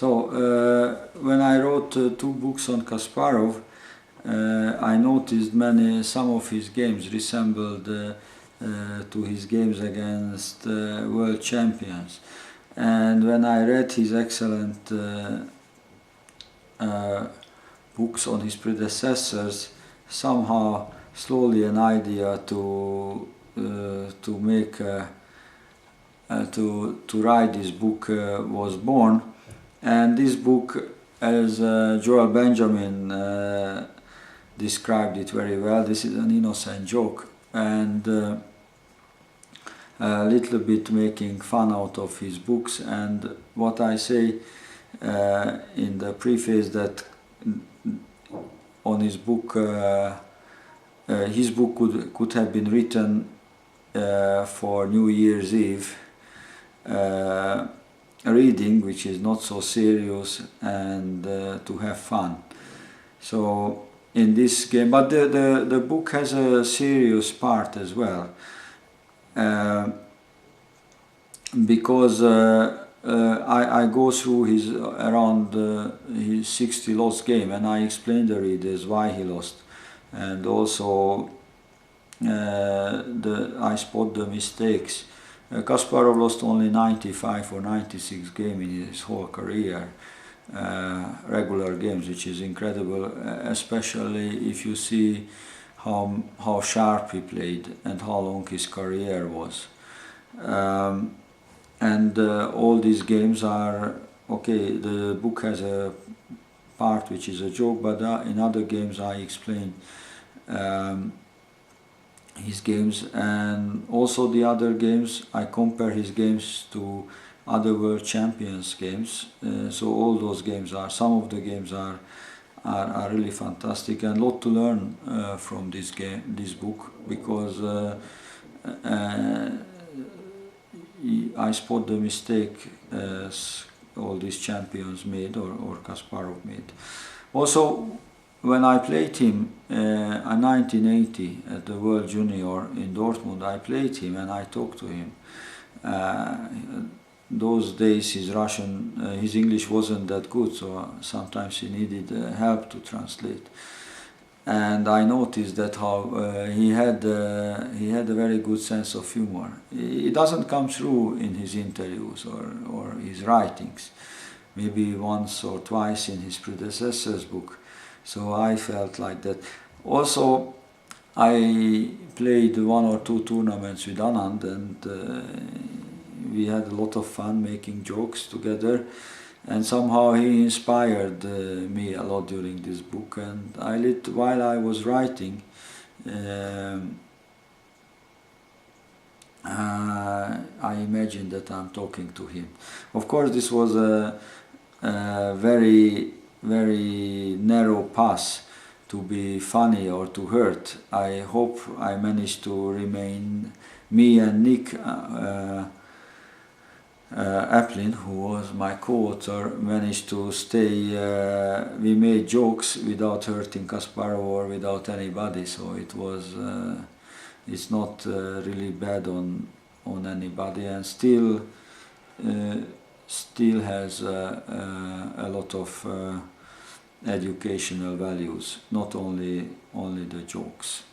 When I wrote 2 books on Kasparov, I noticed some of his games resembled to his games against world champions. And when I read his excellent books on his predecessors, somehow slowly an idea to write this book was born. And this book, as Joel Benjamin described it very well, this is an innocent joke and a little bit making fun out of his books. And what I say in the preface, that on his book could have been written for New Year's Eve reading, which is not so serious, and to have fun. So in this game, but the book has a serious part as well, because I go through his 60 lost game, and I explain the readers why he lost, and also I spot the mistakes. Kasparov lost only 95 or 96 games in his whole career, regular games, which is incredible, especially if you see how sharp he played and how long his career was. All these games are okay. The book has a part which is a joke, but in other games I explain his games, and also the other games I compare his games to other world champions games. So all those games some of the games are really fantastic, and a lot to learn from this book, because I spot the mistake all these champions made, or Kasparov made. Also, when I played him in 1980 at the World Junior in Dortmund, I played him and I talked to him. Those days his English wasn't that good, so sometimes he needed help to translate. And I noticed that how he had a very good sense of humor. It doesn't come through in his interviews or his writings, maybe once or twice in his predecessors' book. So I felt like that. Also, I played 1 or 2 tournaments with Anand, and we had a lot of fun making jokes together. And somehow he inspired me a lot during this book. And while I was writing, I imagined that I'm talking to him. Of course, this was a very, very narrow path to be funny or to hurt. I hope I managed to remain, me and Nick Aplin, who was my co-author, managed to stay. We made jokes without hurting Kasparov or without anybody, so it was. It's not really bad on anybody, and still has a lot of educational values, not only the jokes.